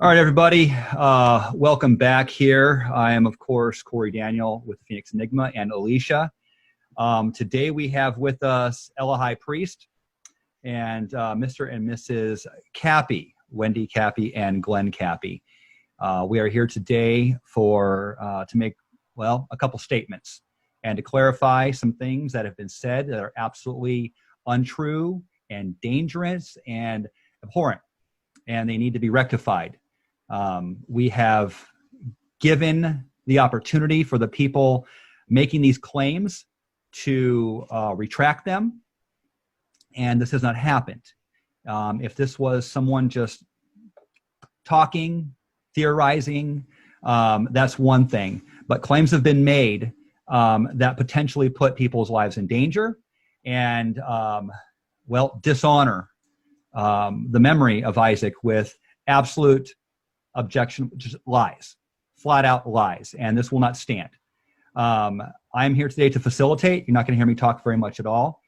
All right, everybody. Welcome back here. I am, of course, Corey Daniel with Phoenix Enigma and Alicia. Today we have with us Ella High Priest and Mr. and Mrs. Kappy, Wendy Kappy and Glenn Kappy. We are here today to make, well, a couple statements and to clarify some things that have been said that are absolutely untrue and dangerous and abhorrent, and they need to be rectified. We have given the opportunity for the people making these claims to retract them, and this has not happened. If this was someone just talking, theorizing, that's one thing. But claims have been made that potentially put people's lives in danger and, well, dishonor the memory of Isaac with absolute objection, just lies, flat out lies, and this will not stand. I'm here today to facilitate. You're not going to hear me talk very much at all.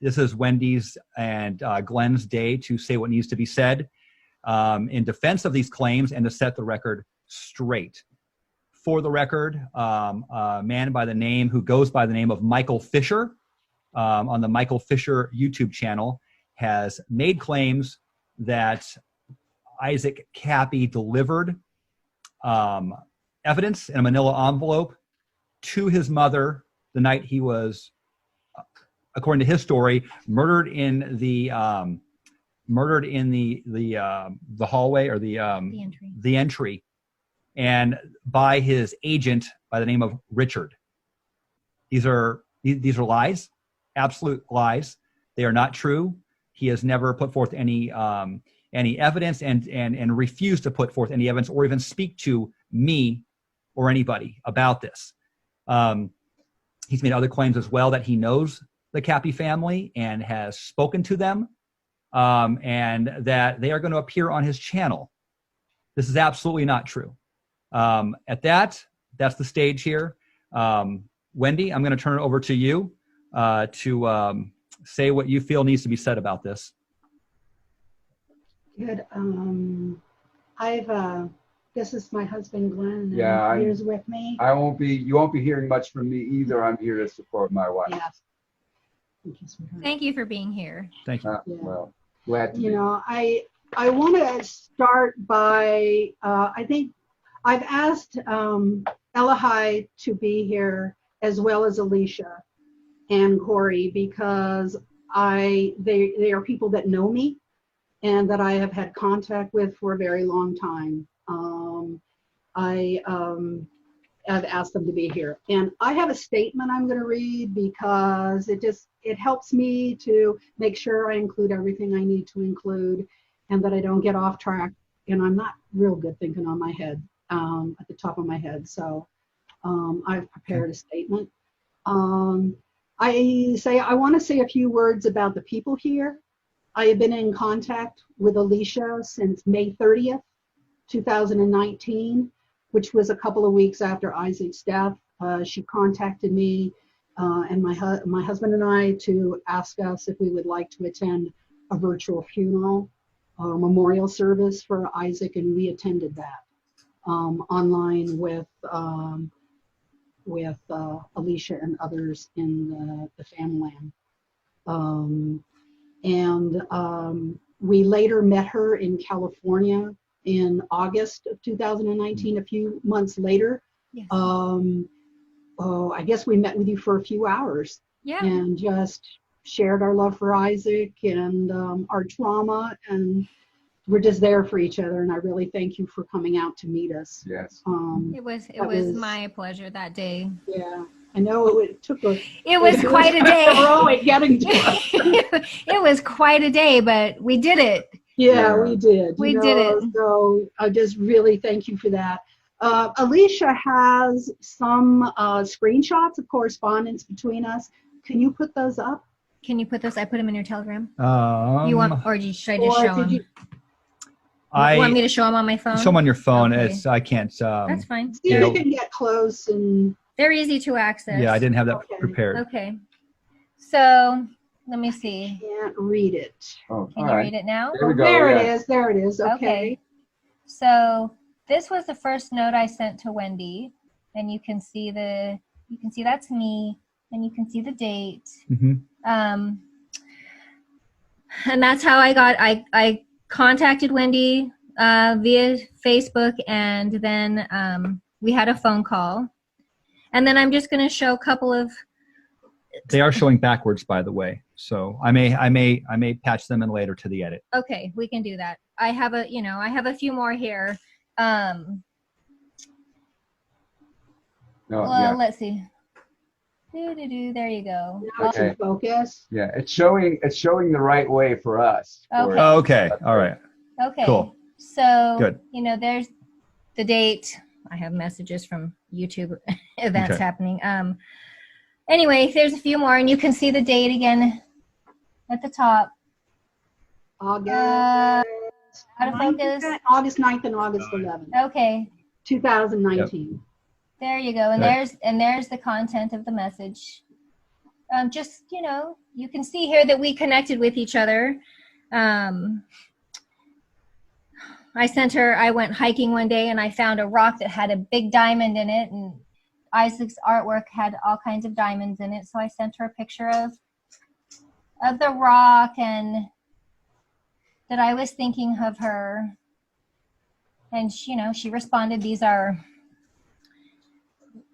This is Wendy's and Glenn's day to say what needs to be said in defense of these claims and to set the record straight. For the record, a man by the name who goes by the name of Michael Fisher on the Michael Fisher YouTube channel has made claims that Isaac Kappy delivered evidence in a manila envelope to his mother the night he was, according to his story, murdered in the hallway or the entry, and by his agent by the name of Richard. These are lies, absolute lies. They are not true. He has never put forth any evidence and refused to put forth any evidence or even speak to me or anybody about this. He's made other claims as well that he knows the Kappy family and has spoken to them, and that they are going to appear on his channel. This is absolutely not true. That's the stage here. Wendy, I'm going to turn it over to you to say what you feel needs to be said about this. Good. This is my husband, Glenn. Yeah, he's with me. You won't be hearing much from me either. I'm here to support my wife. Yes. Thank you, sweetheart. Thank you for being here. Thank you. Yeah. Well, glad to be. You know, I want to start by, I think I've asked Ella High to be here as well as Alicia and Corey because they are people that know me and that I have had contact with for a very long time. I've asked them to be here. And I have a statement I'm going to read because it helps me to make sure I include everything I need to include and that I don't get off track. And I'm not real good thinking on my head, at the top of my head. So I've prepared a statement. I want to say a few words about the people here. I have been in contact with Alicia since May 30th, 2019, which was a couple of weeks after Isaac's death. She contacted me and my husband and I to ask us if we would like to attend a virtual funeral, memorial service for Isaac, and we attended that online with Alicia and others in the family. We later met her in California in August of 2019, a few months later. Yes. I guess we met with you for a few hours. Yeah. And just shared our love for Isaac and our trauma, and we're just there for each other. And I really thank you for coming out to meet us. Yes. It was my pleasure that day. Yeah. I know it took a. It was quite a day. Heroic getting to us. It was quite a day, but we did it. Yeah, we did. We did it. So I just really thank you for that. Alicia has some screenshots of correspondence between us. Can you put those up? Can you put those? I put them in your Telegram. You want, or should I just show them? You want me to show them on my phone? Show them on your phone. Okay. I can't. That's fine. See if you can get close and. They're easy to access. Yeah, I didn't have that prepared. Okay. So let me see. Can't read it. Oh, Can you read it now? There we go. There it is. There it is. Okay. So this was the first note I sent to Wendy, and you can see that's me, and you can see the date. Mm-hmm. And that's how I contacted Wendy via Facebook, and then we had a phone call. And then I'm just going to show a couple of. They are showing backwards, by the way. So I may patch them in later to the edit. Okay, we can do that. I have a few more here. Let's see. There you go. Now it's in focus. Yeah, it's showing the right way for us. Okay. Okay. All right. Okay. Cool. So, Good. There's the date. I have messages from YouTube events happening. Anyway, there's a few more, and you can see the date again at the top. August. Out of focus. August 9th and August 11th. Okay. 2019. Yep. There you go. And there's the content of the message. Just, you can see here that we connected with each other. I went hiking one day and I found a rock that had a big diamond in it, and Isaac's artwork had all kinds of diamonds in it. So I sent her a picture of the rock, and that I was thinking of her. And she responded, these are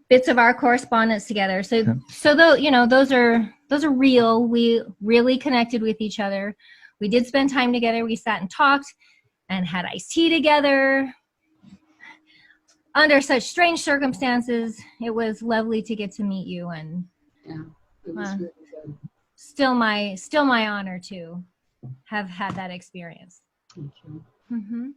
bits of our correspondence together. So those are real. We really connected with each other. We did spend time together. We sat and talked and had iced tea together. Under such strange circumstances, it was lovely to get to meet you, and Yeah, it was really good. Still my honor to have had that experience. Thank you. Mm-hmm.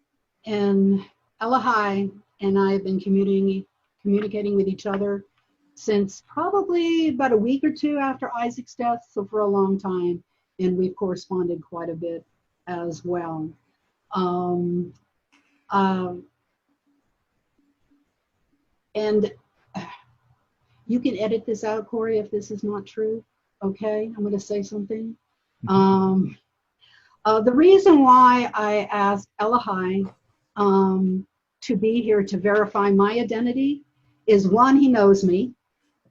And Elahai and I have been communicating with each other since probably about a week or two after Isaac's death, so for a long time, and we've corresponded quite a bit as well. And you can edit this out, Corey, if this is not true. Okay, I'm going to say something. The reason why I asked Elahai to be here to verify my identity is, one, he knows me.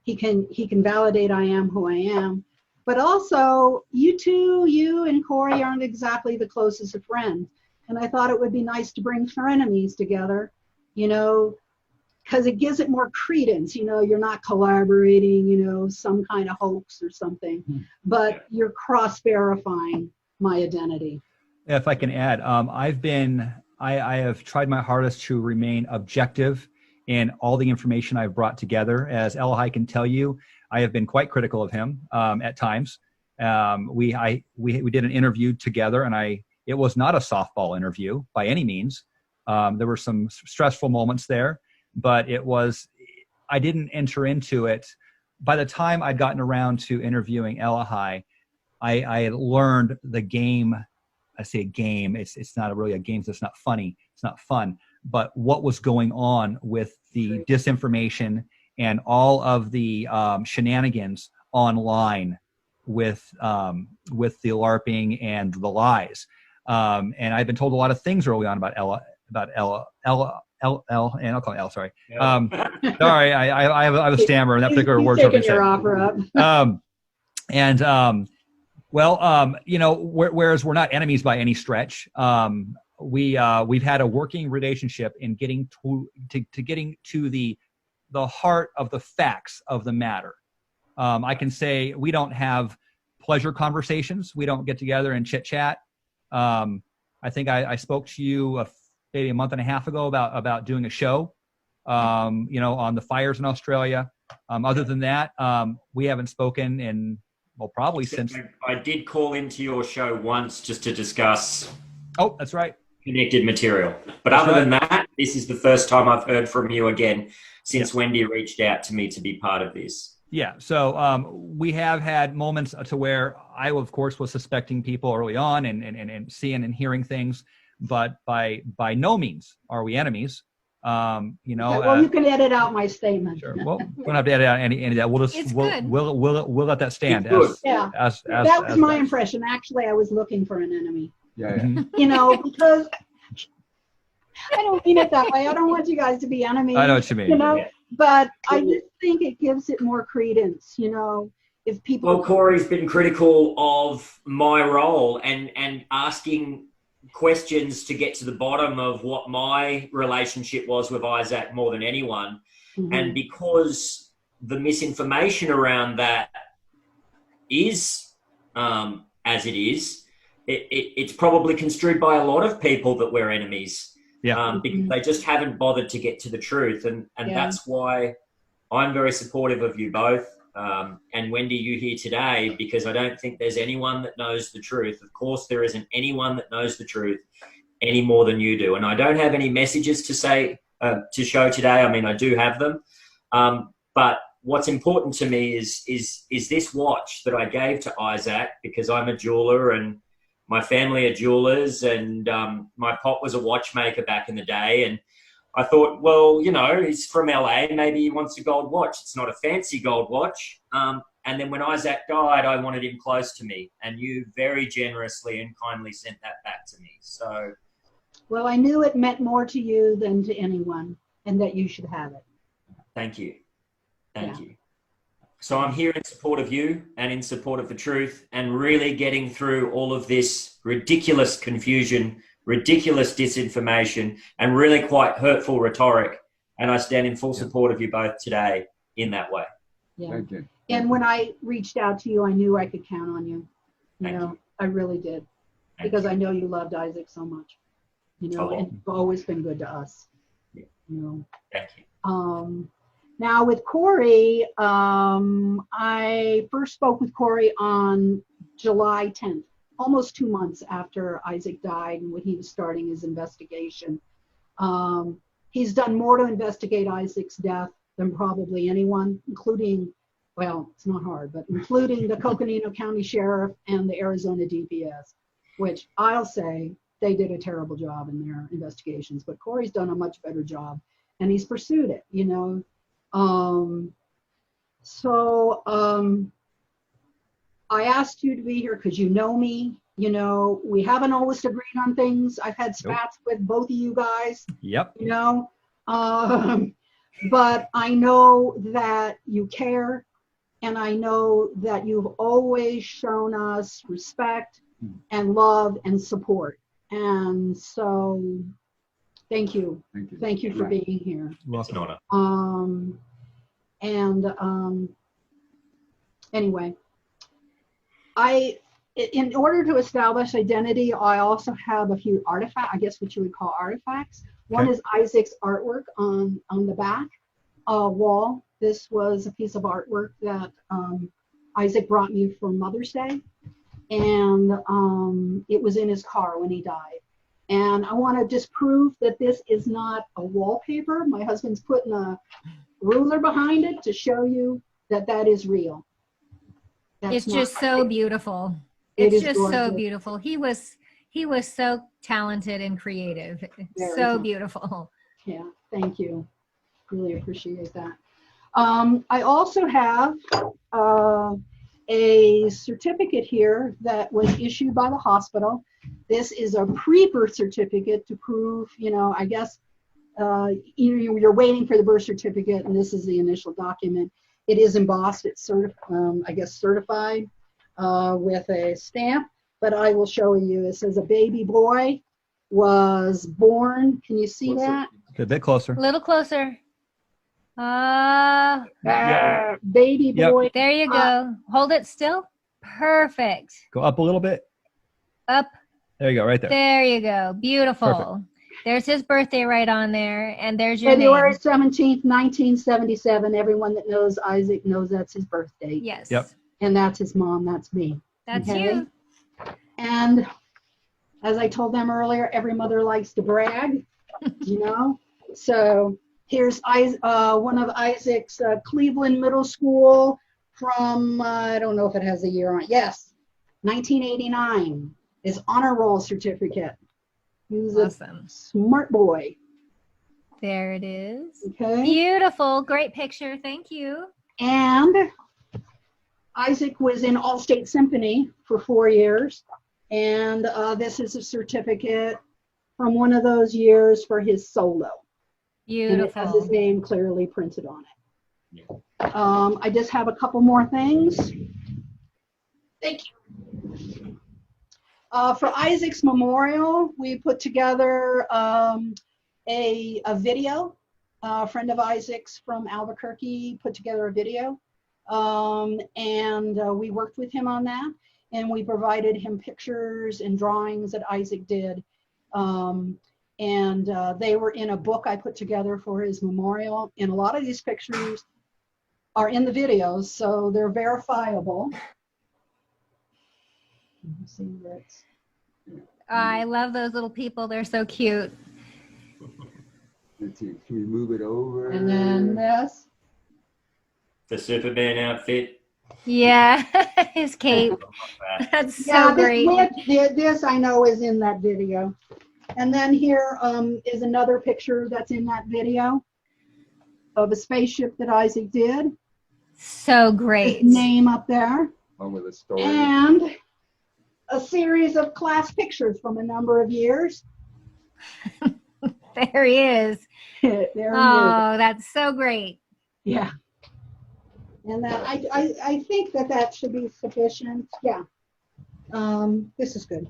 He can validate I am who I am. But also, you and Corey aren't exactly the closest of friends. And I thought it would be nice to bring frenemies together, because it gives it more credence. You're not collaborating, some kind of hoax or something, but you're cross-verifying my identity. If I can add, I have tried my hardest to remain objective in all the information I've brought together. As Elahai can tell you, I have been quite critical of him at times. We did an interview together, and it was not a softball interview by any means. There were some stressful moments there, but I didn't enter into it. By the time I'd gotten around to interviewing Elahai, I had learned the game. I say game, it's not really a game, so it's not funny, it's not fun, but what was going on with the disinformation and all of the shenanigans online with the LARPing and the lies. And I've been told a lot of things early on about Ella, and I'll call it L, sorry. Sorry, I have a stammer, and that particular word. Taking your opera up. Whereas we're not enemies by any stretch, we've had a working relationship in getting to the heart of the facts of the matter. I can say we don't have pleasure conversations. We don't get together and chit chat. I think I spoke to you maybe a month and a half ago about doing a show, on the fires in Australia. Other than that, we haven't spoken in, probably since. I did call into your show once just to discuss. Oh, that's right. Connected material. But other than that, this is the first time I've heard from you again since Wendy reached out to me to be part of this. Yeah. So we have had moments to where I, of course, was suspecting people early on and seeing and hearing things, but by no means are we enemies. Well, you can edit out my statement. Sure. Well, we don't have to edit out any of that. We'll just we'll let that stand. That was my impression. Actually, I was looking for an enemy. Yeah. Because I don't mean it that way. I don't want you guys to be enemies. I know what you mean. You know, Yeah. but I just think it gives it more credence. You know, if people. Well, Corey's been critical of my role and asking questions to get to the bottom of what my relationship was with Isaac more than anyone. Mhm. And because the misinformation around that is as it is, it's probably construed by a lot of people that we're enemies. Yeah. Because they just haven't bothered to get to the truth. And Yeah. that's why I'm very supportive of you both. And Wendy, you here today, because I don't think there's anyone that knows the truth. Of course, there isn't anyone that knows the truth any more than you do. And I don't have any messages to say, to show today. I mean, I do have them. But what's important to me is this watch that I gave to Isaac, because I'm a jeweler and my family are jewelers, and my pop was a watchmaker back in the day. And I thought, well, you know, he's from LA, maybe he wants a gold watch. It's not a fancy gold watch. And then when Isaac died, I wanted him close to me, and you very generously and kindly sent that back to me. So, Well, I knew it meant more to you than to anyone, and that you should have it. thank you. Thank you. So I'm here in support of you and in support of the truth, and really getting through all of this ridiculous confusion, ridiculous disinformation, and really quite hurtful rhetoric. And I stand in full support of you both today in that way. Yeah. Thank you. And when I reached out to you, I knew I could count on you. Thank You know, I really did, Thank because you. I know you loved Isaac so much. You know, Oh. and you've always been good to us. Yeah. You know. Thank you. Now with Corey, I first spoke with Corey on July 10th, almost 2 months after Isaac died and when he was starting his investigation. He's done more to investigate Isaac's death than probably anyone, including, well, it's not hard, but including the Coconino County Sheriff and the Arizona DPS, which I'll say they did a terrible job in their investigations, but Corey's done a much better job, and he's pursued it, you know. I asked you to be here because you know me. You know, we haven't always agreed on things. I've had spats with both of you guys, Yep. you know, but I know that you care, and I know that you've always shown us respect and love and support. And so thank you. Thank you. Thank you for Right. being here. It's an honor. Anyway, in order to establish identity, I also have a few artifacts, I guess what you would call artifacts. One Okay. is Isaac's artwork on the back wall. This was a piece of artwork that Isaac brought me for Mother's Day, and it was in his car when he died. And I want to just prove that this is not a wallpaper. My husband's putting a ruler behind it to show you that that is real. That's It's not- just so beautiful. It It's is just so gorgeous. beautiful. He was so talented and creative. Very So good. beautiful. Yeah, thank you. Really appreciate that. I also have a certificate here that was issued by the hospital. This is a pre-birth certificate to prove, you know, I guess you're waiting for the birth certificate, and this is the initial document. It is embossed. It's certified with a stamp, but I will show you. It says a baby boy was born. Can you see What's that? A bit closer. A little closer. Baby Yep. boy. There you go. Hold it still. Perfect. Go up a little bit. Up. There you go, right there. There you go. Beautiful. Perfect. There's his birthday right on there, and there's your February name. 17th, 1977. Everyone that knows Isaac knows that's his birth date. Yes. Yep. And that's his mom. That's me. That's Okay. you. And as I told them earlier, every mother likes to brag, you know? So here's one of Isaac's Cleveland Middle School from, I don't know if it has a year on it. Yes, 1989. His honor roll certificate. He was a Awesome. smart boy. There it is. Okay. Beautiful. Great picture. Thank you. And Isaac was in All-State Symphony for 4 years. And this is a certificate from one of those years for his solo. And it has his Beautiful. name clearly printed on it. I just have a couple more things. Thank you. For Isaac's memorial, we put together a video. A friend of Isaac's from Albuquerque put together a video. We worked with him on that. And we provided him pictures and drawings that Isaac did. They were in a book I put together for his memorial. And a lot of these pictures are in the videos, so they're verifiable. Let's see where it's. I love those little people. They're so cute. Let's see, can we move it over? And then this. The Superman outfit. Yeah, his cape. That's so great. This I know is in that video. And then here is another picture that's in that video of a spaceship that Isaac did. So great. His name up there. One with a story. And a series of class pictures from a number of years. There he is. There he is. Oh, that's so great. Yeah. And that I think that should be sufficient. Yeah. This is good.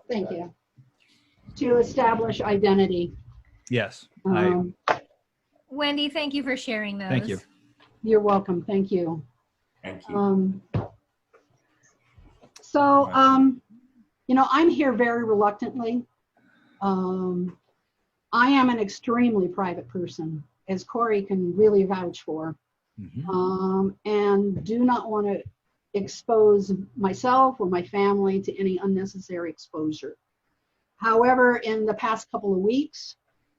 Thank you. To establish identity. Yes. Wendy, thank you for sharing those. Thank you. You're welcome. Thank you. Thank you. I'm here very reluctantly. I am an extremely private person, as Corey can really vouch for, and do not want to expose myself or my family to any unnecessary exposure. However, in the past couple of weeks,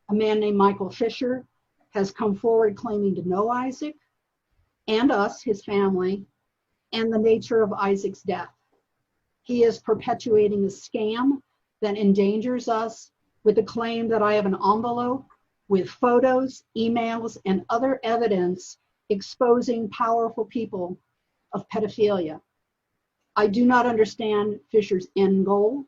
a man named Michael Fisher has come forward claiming to know Isaac and us, his family, and the nature of Isaac's death. He is perpetuating a scam that endangers us with the claim that I have an envelope with photos, emails, and other evidence exposing powerful people of pedophilia. I do not understand Fisher's end goal,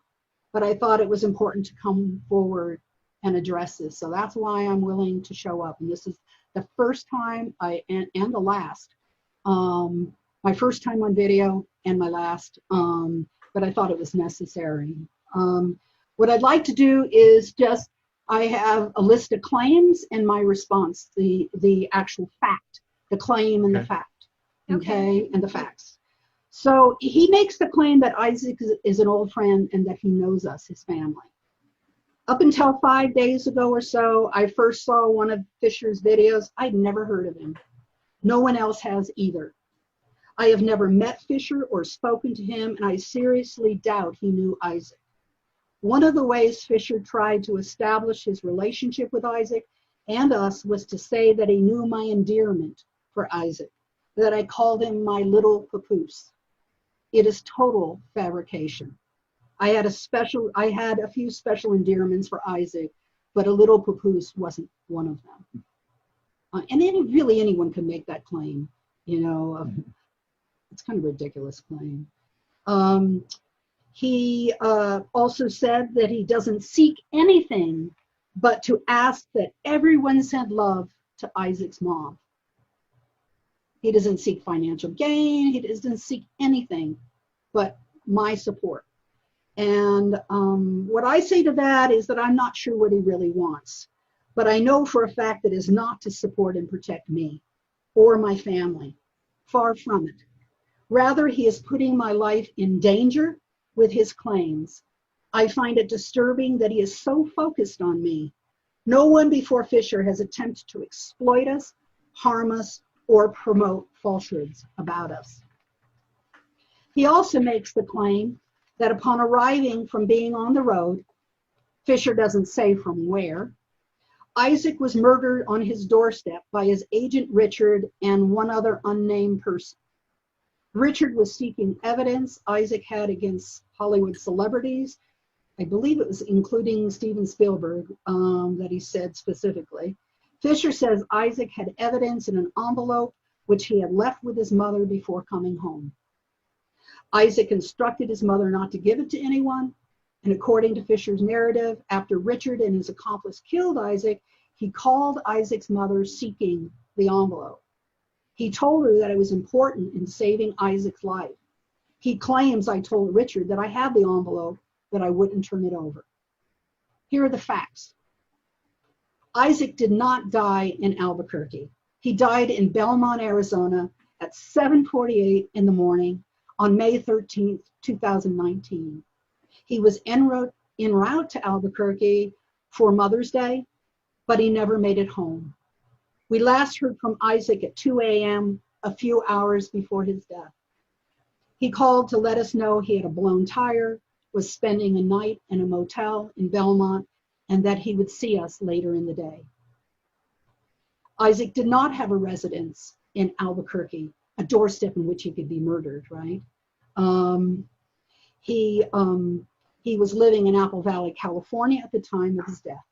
but I thought it was important to come forward and address this. So that's why I'm willing to show up. And this is the first time and the last. My first time on video and my last, but I thought it was necessary. What I'd like to do is I have a list of claims and my response, the actual fact, the claim and the fact, okay, and the facts. So he makes the claim that Isaac is an old friend and that he knows us, his family. Up until 5 days ago or so, I first saw one of Fisher's videos. I'd never heard of him. No one else has either. I have never met Fisher or spoken to him, and I seriously doubt he knew Isaac. One of the ways Fisher tried to establish his relationship with Isaac and us was to say that he knew my endearment for Isaac, that I called him my little papoose. It is total fabrication. I had a few special endearments for Isaac, but a little papoose wasn't one of them. And anyone can make that claim, it's kind of a ridiculous claim. He also said that he doesn't seek anything but to ask that everyone send love to Isaac's mom. He doesn't seek financial gain. He doesn't seek anything but my support. And what I say to that is that I'm not sure what he really wants, but I know for a fact that it is not to support and protect me or my family. Far from it. Rather, he is putting my life in danger with his claims. I find it disturbing that he is so focused on me. No one before Fisher has attempted to exploit us, harm us, or promote falsehoods about us. He also makes the claim that upon arriving from being on the road, Fisher doesn't say from where, Isaac was murdered on his doorstep by his agent Richard and one other unnamed person. Richard was seeking evidence Isaac had against Hollywood celebrities. I believe it was including Steven Spielberg that he said specifically. Fisher says Isaac had evidence in an envelope which he had left with his mother before coming home. Isaac instructed his mother not to give it to anyone, And according to Fisher's narrative, after Richard and his accomplice killed Isaac, he called Isaac's mother seeking the envelope. He told her that it was important in saving Isaac's life. He claims I told Richard that I had the envelope, that I wouldn't turn it over. Here are the facts. Isaac did not die in Albuquerque. He died in Belmont, Arizona at 7:48 in the morning on May 13th, 2019. He was en route to Albuquerque for Mother's Day, but he never made it home. We last heard from Isaac at 2 a.m., a few hours before his death. He called to let us know he had a blown tire, was spending a night in a motel in Belmont, and that he would see us later in the day. Isaac did not have a residence in Albuquerque, a doorstep in which he could be murdered, right? He was living in Apple Valley, California at the time of his death.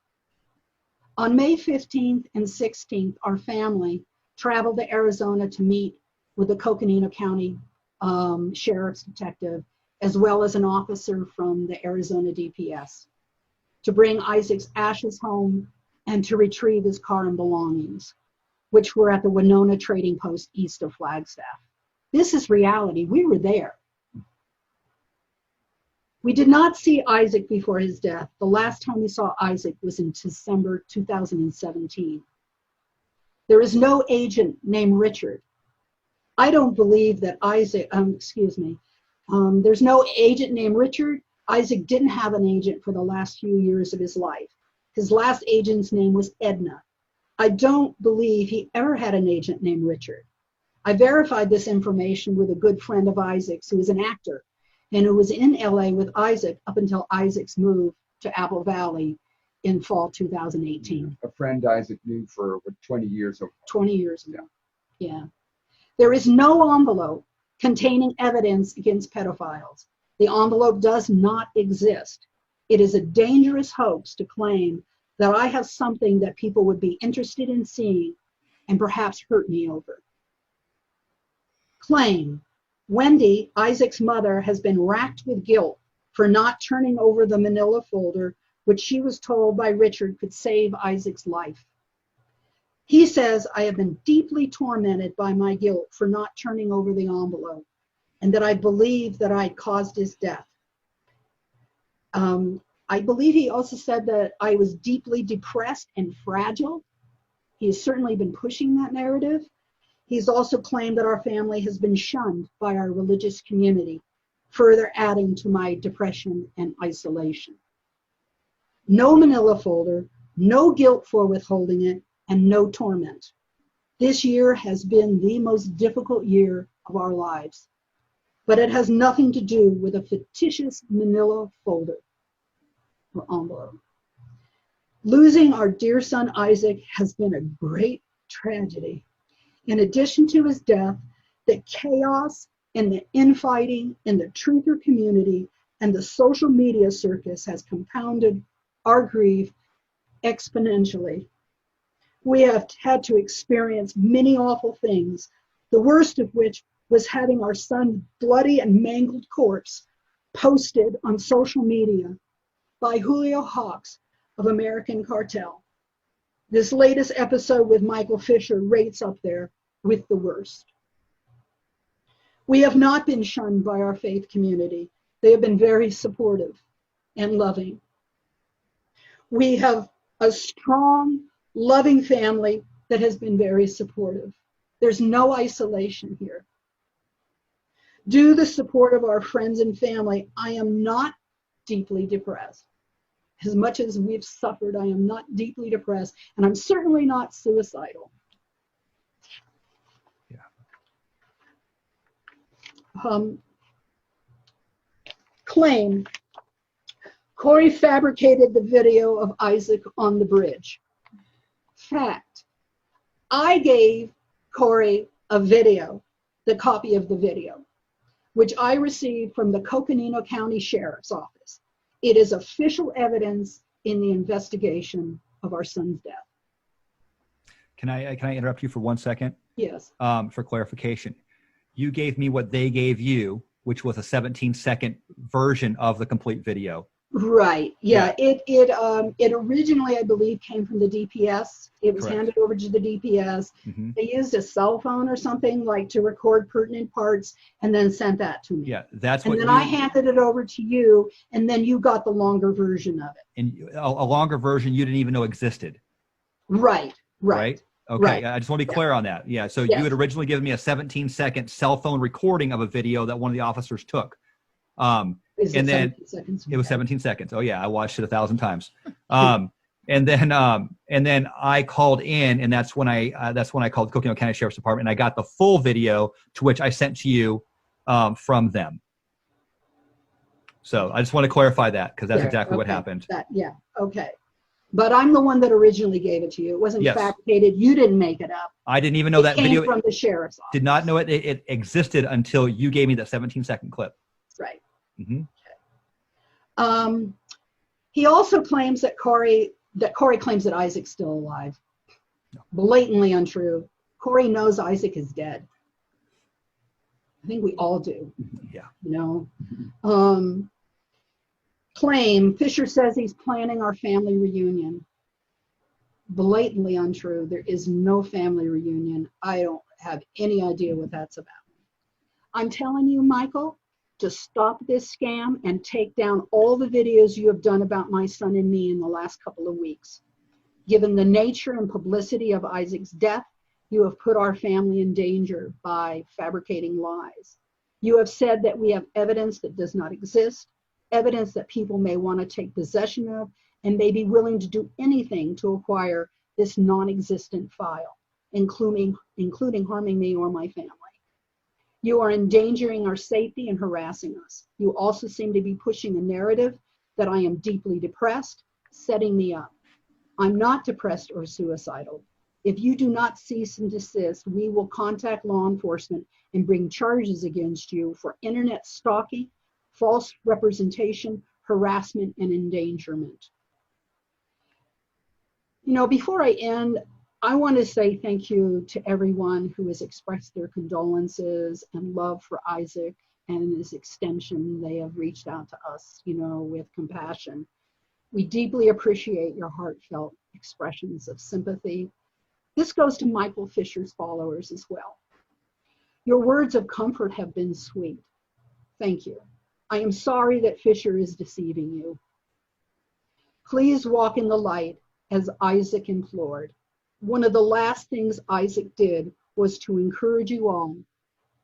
On May 15th and 16th, our family traveled to Arizona to meet with the Coconino County Sheriff's Detective, as well as an officer from the Arizona DPS, to bring Isaac's ashes home and to retrieve his car and belongings, which were at the Winona Trading Post east of Flagstaff. This is reality. We were there. We did not see Isaac before his death. The last time we saw Isaac was in December 2017. There is no agent named Richard. I don't believe that there's no agent named Richard. Isaac didn't have an agent for the last few years of his life. His last agent's name was Edna. I don't believe he ever had an agent named Richard. I verified this information with a good friend of Isaac's who is an actor and who was in LA with Isaac up until Isaac's move to Apple Valley in fall 2018. A friend Isaac knew for 20 years. 20 years ago. Yeah. There is no envelope containing evidence against pedophiles. The envelope does not exist. It is a dangerous hoax to claim that I have something that people would be interested in seeing and perhaps hurt me over. Claim: Wendy, Isaac's mother, has been racked with guilt for not turning over the manila folder, which she was told by Richard could save Isaac's life. He says, I have been deeply tormented by my guilt for not turning over the envelope, and that I believe that I caused his death. I believe he also said that I was deeply depressed and fragile. He has certainly been pushing that narrative. He's also claimed that our family has been shunned by our religious community, further adding to my depression and isolation. No manila folder, no guilt for withholding it, and no torment. This year has been the most difficult year of our lives, but it has nothing to do with a fictitious manila folder or envelope. Losing our dear son Isaac has been a great tragedy. In addition to his death, the chaos and the infighting in the truther community and the social media circus has compounded our grief exponentially. We have had to experience many awful things, the worst of which was having our son's bloody and mangled corpse posted on social media by Julio Hawks of American Cartel. This latest episode with Michael Fisher rates up there with the worst. We have not been shunned by our faith community. They have been very supportive and loving. We have a strong, loving family that has been very supportive. There's no isolation here. Due to the support of our friends and family, I am not deeply depressed. As much as we've suffered, I am not deeply depressed, and I'm certainly not suicidal. Claim: Corey fabricated the video of Isaac on the bridge. Fact: I gave Corey a video, the copy of the video, which I received from the Coconino County Sheriff's Office. It is official evidence in the investigation of our son's death. Can I interrupt you for 1 second? Yes. For clarification. You gave me what they gave you, which was a 17-second version of the complete video. Right. Yeah. It originally, I believe, came from the DPS. It was Correct. handed over to the DPS. Mm-hmm. They used a cell phone or something like to record pertinent parts and then sent that to me. Yeah, that's And what then you, I handed it over to you, and then you got the longer version of it. and a longer version you didn't even know existed. Right. Right. Right? Okay, Right. I just want to be Yeah. clear on that. Yeah, so Yes. you had originally given me a 17-second cell phone recording of a video that one of the officers took. Is it And then 17 seconds? it was 17 seconds. Oh yeah, I watched it 1,000 times. And then I called in, and that's when I called Coconino County Sheriff's Department, and I got the full video, to which I sent to you from them. So I just want to clarify that, because that's Yeah, exactly what okay. happened. Yeah. Okay. But I'm the one that originally gave it to you. It wasn't Yes. fabricated. You didn't make it up. I didn't even know It that came video. from the sheriff's office. Did not know it existed until you gave me that 17-second clip. Right. Mm-hmm. He also claims that Corey claims that Isaac's still alive. Blatantly untrue. Corey knows Isaac is dead. I think we all do. Yeah. You know. Claim Fisher says he's planning our family reunion. Blatantly untrue. There is no family reunion. I don't have any idea what that's about. I'm telling you, Michael, to stop this scam and take down all the videos you have done about my son and me in the last couple of weeks. Given the nature and publicity of Isaac's death, you have put our family in danger by fabricating lies. You have said that we have evidence that does not exist, evidence that people may want to take possession of, and may be willing to do anything to acquire this non-existent file, including harming me or my family. You are endangering our safety and harassing us. You also seem to be pushing a narrative that I am deeply depressed, setting me up. I'm not depressed or suicidal. If you do not cease and desist, we will contact law enforcement and bring charges against you for internet stalking, false representation, harassment, and endangerment. You know, before I end, I want to say thank you to everyone who has expressed their condolences and love for Isaac, and in this extension, they have reached out to us, you know, with compassion. We deeply appreciate your heartfelt expressions of sympathy. This goes to Michael Fisher's followers as well. Your words of comfort have been sweet. Thank you. I am sorry that Fisher is deceiving you. Please walk in the light as Isaac implored. One of the last things Isaac did was to encourage you all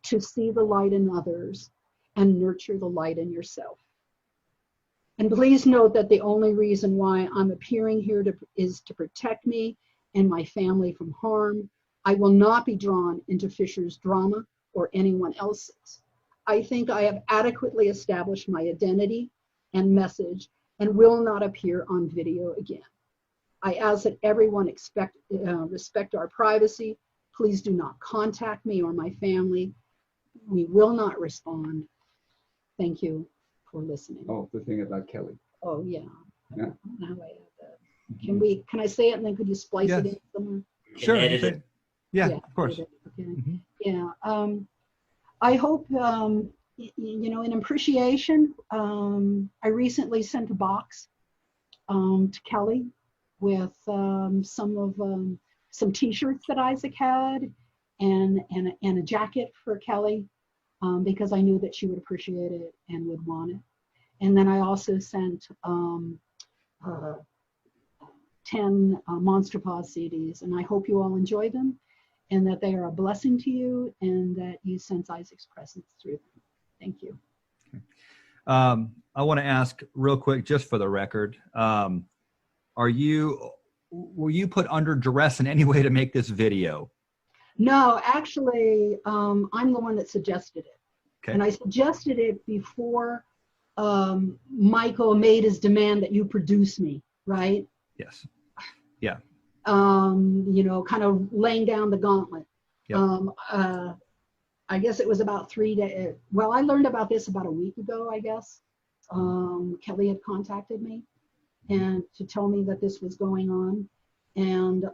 to see the light in others and nurture the light in yourself. And please note that the only reason why I'm appearing here is to protect me and my family from harm. I will not be drawn into Fisher's drama or anyone else's. I think I have adequately established my identity and message and will not appear on video again. I ask that everyone respect our privacy. Please do not contact me or my family. We will not respond. Thank you for listening. Oh, the thing about Kelly. Oh, yeah. Yeah. Now I have that. Can I say it and then could you splice it in somewhere? Sure. edit it. Yeah, of course. Okay. Mhm. Yeah. I hope, you know, in appreciation, I recently sent a box to Kelly with some T-shirts that Isaac had and a jacket for Kelly because I knew that she would appreciate it and would want it. And then I also sent 10 Monster Paws CDs, and I hope you all enjoy them and that they are a blessing to you and that you sense Isaac's presence through them. Thank you. I want to ask real quick, just for the record, were you put under duress in any way to make this video? No, actually, I'm the one that suggested it. Okay. And I suggested it before Michael made his demand that you produce me, right? Yes. Yeah. You know, kind of laying down the gauntlet. Yep. I guess it was about 3 days. Well, I learned about this about a week ago, I guess. Kelly had contacted me and to tell me that this was going on. And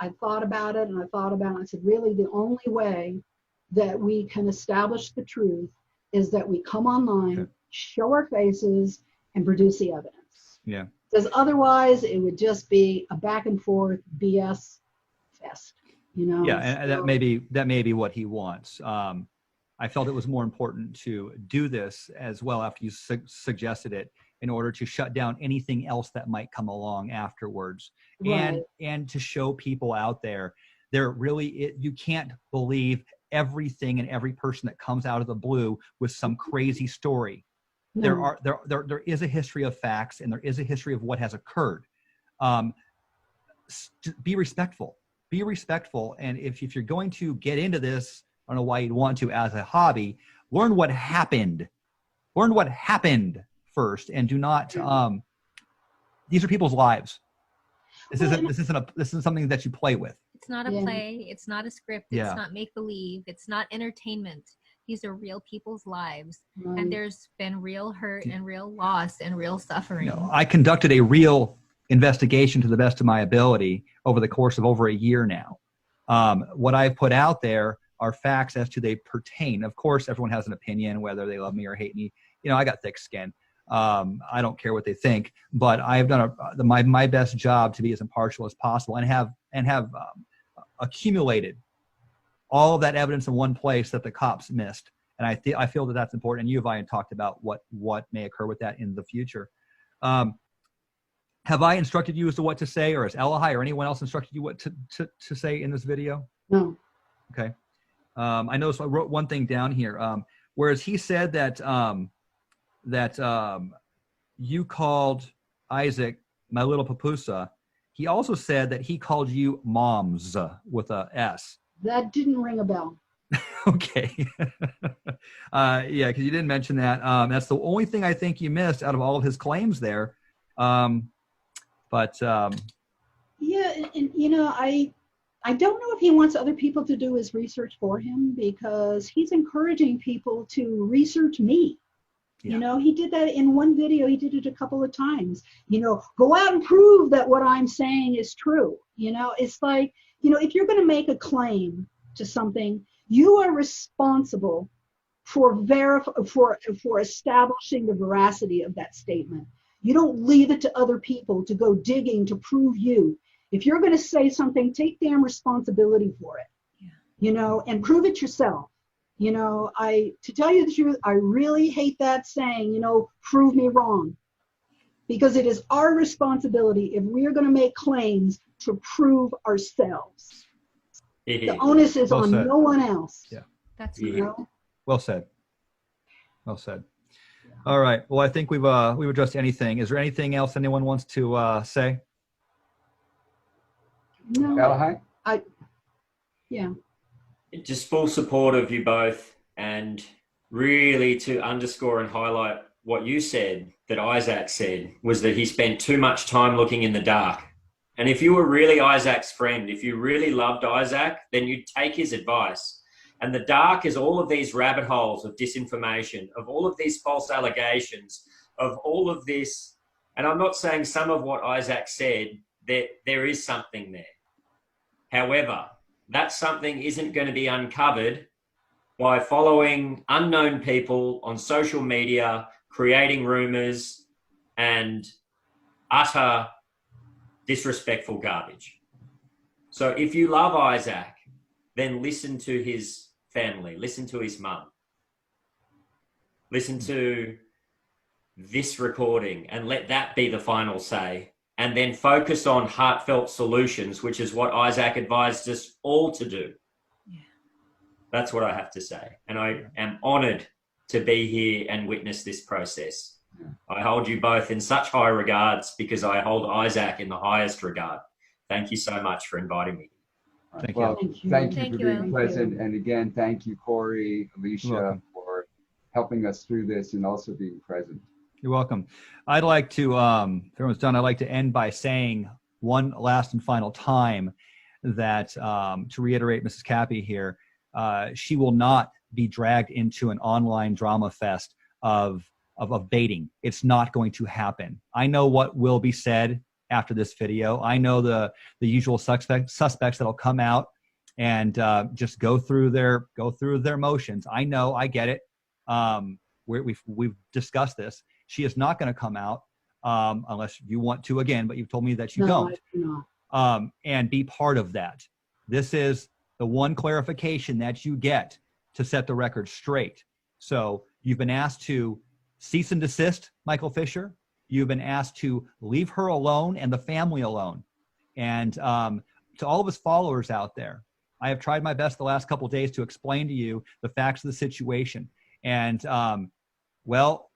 I thought about it and I thought about it. I said, really, the only way that we can establish the truth is that we come online, Okay. show our faces, and produce the evidence. Yeah. Because otherwise it would just be a back and forth BS fest, you know? Yeah, and So- that may be what he wants. I felt it was more important to do this as well after you suggested it, in order to shut down anything else that might come along afterwards, Right. and to show people out there, you can't believe everything and every person that comes out of the blue with some crazy story. No. There is a history of facts, and there is a history of what has occurred. Be respectful. Be respectful, and if you're going to get into this, I don't know why you'd want to as a hobby, learn what happened. Learn what happened first, and do not. These are people's lives. This isn't something that you play with. It's not a Yeah. play. It's not a script. Yeah. It's not make believe. It's not entertainment. These are real people's lives, Right. and there's been real hurt and real loss and real suffering. You know, I conducted a real investigation to the best of my ability over the course of over a year now. What I've put out there are facts as to they pertain. Of course, everyone has an opinion, whether they love me or hate me. You know, I got thick skin. I don't care what they think, but I've done my best job to be as impartial as possible, and have accumulated all of that evidence in one place that the cops missed. And I feel that that's important. And you and I talked about what may occur with that in the future. Have I instructed you as to what to say, or has Elahai or anyone else instructed you what to say in this video? No. Okay. I noticed I wrote one thing down here. Whereas he said that you called Isaac my little papusa, he also said that he called you moms with a S. That didn't ring a bell. Okay. Yeah, because you didn't mention that. That's the only thing I think you missed out of all of his claims there. Yeah, and you know, I don't know if he wants other people to do his research for him, because he's encouraging people to research me. Yeah. You know, he did that in one video. He did it a couple of times. You know, go out and prove that what I'm saying is true. You know, it's like, you know, if you're going to make a claim to something, you are responsible for establishing the veracity of that statement. You don't leave it to other people to go digging to prove you. If you're going to say something, take damn responsibility for it. Yeah. You know, and prove it yourself. You know, to tell you the truth, I really hate that saying, you know, prove me wrong. Because it is our responsibility, if we're going to make claims, to prove ourselves. The onus is Well on said. no one else. Yeah. That's You right. know? Well said. Well said. All right. Well, I think we've addressed anything. Is there anything else anyone wants to say? No, Elahai? yeah. Just full support of you both, and really to underscore and highlight what you said, that Isaac said, was that he spent too much time looking in the dark. And if you were really Isaac's friend, if you really loved Isaac, then you'd take his advice. And the dark is all of these rabbit holes of disinformation, of all of these false allegations, of all of this. And I'm not saying some of what Isaac said, that there is something there. However, that something isn't going to be uncovered by following unknown people on social media, creating rumors and utter disrespectful garbage. So if you love Isaac, then listen to his family, listen to his mum, listen to this recording, and let that be the final say. And then focus on heartfelt solutions, which is what Isaac advised us all to do. Yeah. That's what I have to say. And I am honored to be here and witness this process. I hold you both in such high regards, because I hold Isaac in the highest regard. Thank you so much for inviting me. Thank you. Well, Thank you. thank you Thank for you, being Alan. present. And again, thank you, Corey, You're Alicia, welcome. for helping us through this and also being present. You're welcome. I'd like to, if everyone's done, I'd like to end by saying one last and final time that, to reiterate Mrs. Kappy here, she will not be dragged into an online drama fest of baiting. It's not going to happen. I know what will be said after this video. I know the usual suspects that'll come out and just go through their motions. I know, I get it. We've discussed this. She is not going to come out. unless you want to again, but you've told me that you No, don't. I do not. And be part of that. This is the one clarification that you get to set the record straight. So you've been asked to cease and desist Michael Fisher. You've been asked to leave her alone and the family alone. And to all of his followers out there, I have tried my best the last couple of days to explain to you the facts of the situation. And well,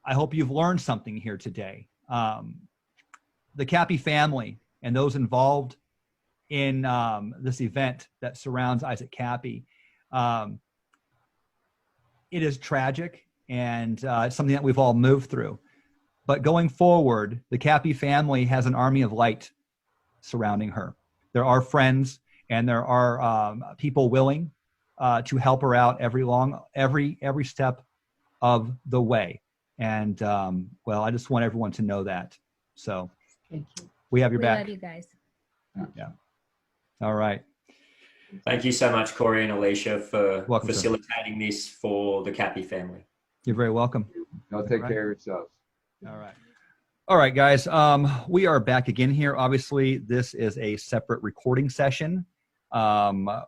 I hope you've learned something here today. The Kappy family and those involved in this event that surrounds Isaac Kappy, it is tragic, and it's something that we've all moved through. But going forward, the Kappy family has an army of light surrounding her. There are friends, and there are people willing to help her out every step of the way. And well, I just want everyone to know that. So Thank you. we have your We back. love you guys. Yeah. All right. Thank you so much, Corey and Alicia, for Welcome, sir. facilitating this for the Kappy family. You're very welcome. No, take Right. care of yourselves. All right. All right, guys. We are back again here. Obviously, this is a separate recording session.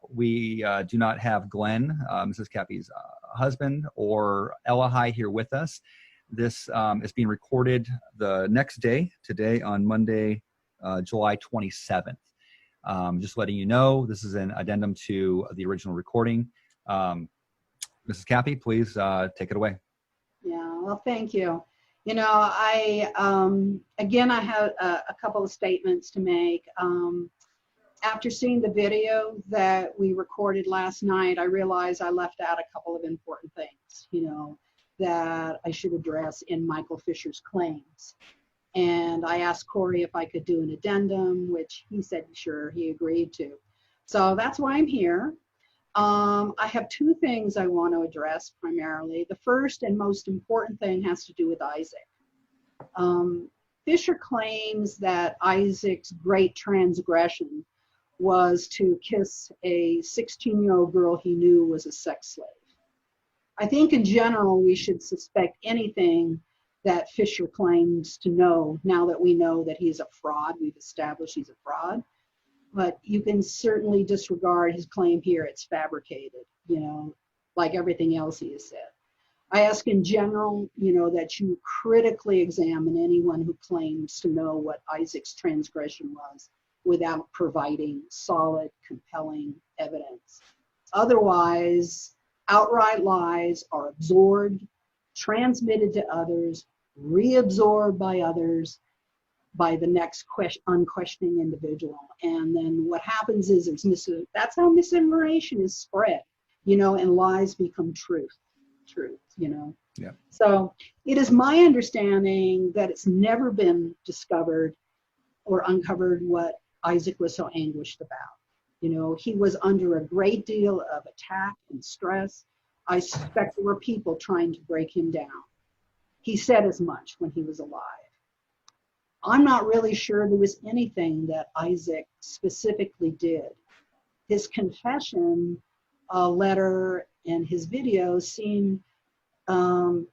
We do not have Glenn, Mrs. Kappy's husband, or Elahai here with us. This is being recorded the next day, today on Monday, July 27th. Just letting you know, this is an addendum to the original recording. Mrs. Kappy, please take it away. Yeah, well, thank you. You know, again, I have a couple of statements to make. After seeing the video that we recorded last night, I realized I left out a couple of important things, you know, that I should address in Michael Fisher's claims. And I asked Corey if I could do an addendum, which he said, sure, he agreed to. So that's why I'm here. I have two things I want to address primarily. The first and most important thing has to do with Isaac. Fisher claims that Isaac's great transgression was to kiss a 16-year-old girl he knew was a sex slave. I think in general we should suspect anything that Fisher claims to know, now that we know that he's a fraud. We've established he's a fraud. But you can certainly disregard his claim here. It's fabricated, you know, like everything else he has said. I ask in general, you know, that you critically examine anyone who claims to know what Isaac's transgression was without providing solid, compelling evidence. Otherwise, outright lies are absorbed, transmitted to others, reabsorbed by others, by the next unquestioning individual. And then what happens is that's how misinformation is spread, you know, and lies become truth, you know. Yeah. So it is my understanding that it's never been discovered or uncovered what Isaac was so anguished about. You know, he was under a great deal of attack and stress. I suspect there were people trying to break him down. He said as much when he was alive. I'm not really sure there was anything that Isaac specifically did. His confession letter and his videos seem to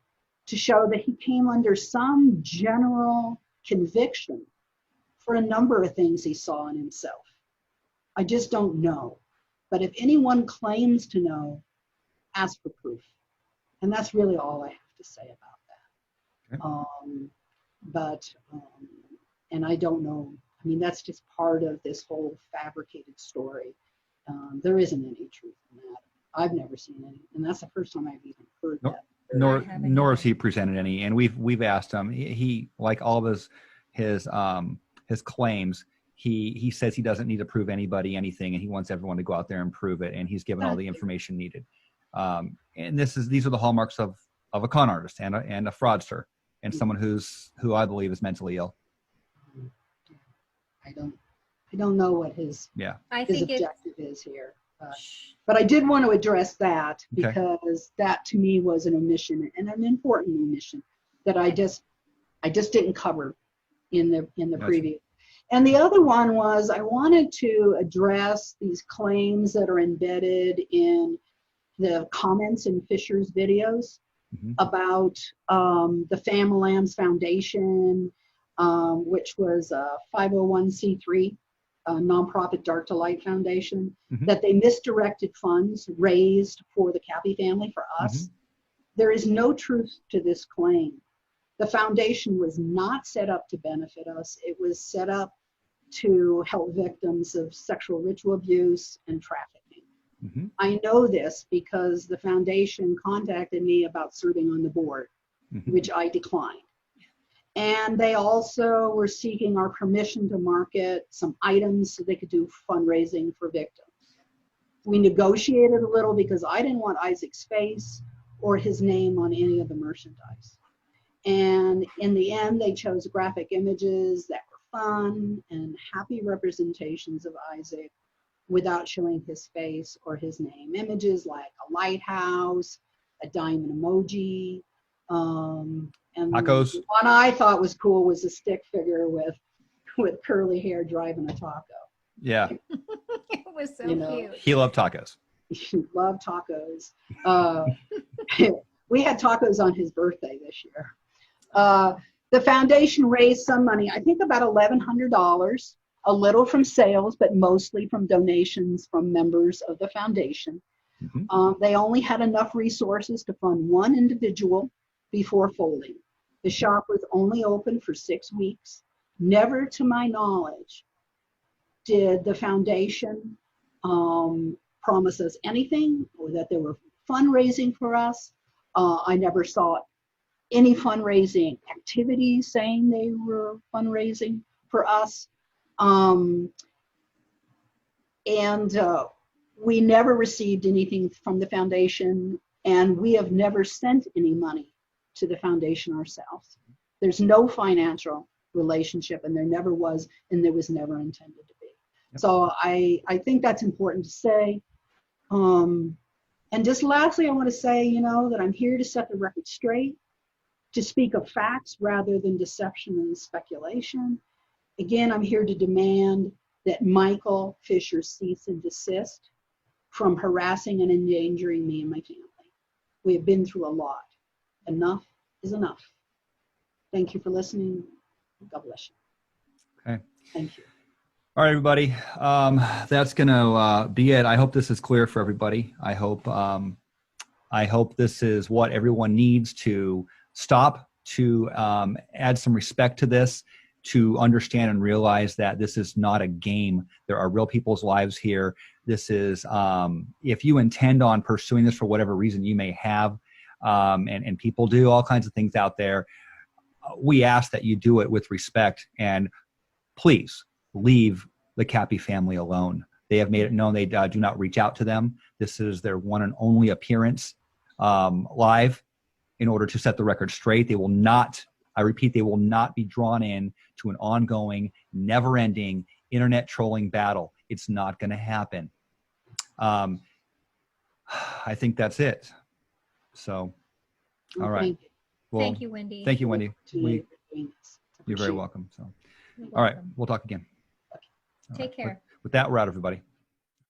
show that he came under some general conviction for a number of things he saw in himself. I just don't know. But if anyone claims to know, ask for proof. And that's really all I have to say about that. Okay. And I don't know. I mean, that's just part of this whole fabricated story. There isn't any truth in that. I've never seen any, and that's the first time I've even heard that. Nor has he presented any, and we've asked him. He like all of his claims. He says he doesn't need to prove anybody anything, and he wants everyone to go out there and prove it. And he's given all the information needed. And these are the hallmarks of a con artist and a fraudster, and someone who I believe is mentally ill. I don't know what his objective is here. But I did want to address that because that to me was an omission, and an important omission that I just didn't cover in the preview. And the other one was I wanted to address these claims that are embedded in the comments in Fisher's videos. Mhm. about the Family Lambs Foundation, which was a 501c3, a nonprofit Dark to Light Foundation, Mhm. that they misdirected funds raised for the Kappy family for us. There is no truth to this claim. The foundation was not set up to benefit us. It was set up to help victims of sexual ritual abuse and trafficking. Mhm. I know this because the foundation contacted me about serving on the board, Mhm. which I declined. And they also were seeking our permission to market some items so they could do fundraising for victims. We negotiated a little because I didn't want Isaac's face or his name on any of the merchandise. And in the end, they chose graphic images that were fun and happy representations of Isaac without showing his face or his name. Images like a lighthouse, a diamond emoji, and Tacos. the one I thought was cool was a stick figure with curly hair driving a taco. Yeah. It was so You know. cute. He loved tacos. Love tacos. We had tacos on his birthday this year. The foundation raised some money, I think about $1,100, a little from sales, but mostly from donations from members of the foundation. Mhm. They only had enough resources to fund one individual before folding. The shop was only open for 6 weeks. Never, to my knowledge, did the foundation promise us anything or that they were fundraising for us. I never saw any fundraising activities saying they were fundraising for us. We never received anything from the foundation, and we have never sent any money to the foundation ourselves. There's no financial relationship, and there never was, and there was never intended to be. Yep. So I think that's important to say. And just lastly, I want to say, that I'm here to set the record straight, to speak of facts rather than deception and speculation. Again, I'm here to demand that Michael Fisher cease and desist from harassing and endangering me and my family. We have been through a lot. Enough is enough. Thank you for listening. God bless you. Okay. Thank you. All right, everybody. That's going to be it. I hope this is clear for everybody. I hope this is what everyone needs to stop, to add some respect to this, to understand and realize that this is not a game. There are real people's lives here. This is, if you intend on pursuing this for whatever reason you may have, and people do all kinds of things out there, we ask that you do it with respect, and please leave the Kappy family alone. They have made it known they do not reach out to them. This is their one and only appearance live in order to set the record straight. They will not, I repeat, they will not be drawn in to an ongoing, never-ending internet trolling battle. It's not going to happen. I think that's it. So, all right. Thank you. Well, Thank you, Wendy. thank you, Wendy. for doing this. You're very Appreciate it. welcome. So, You're all right, welcome. we'll talk again. All Take right. care. With that, we're out, everybody.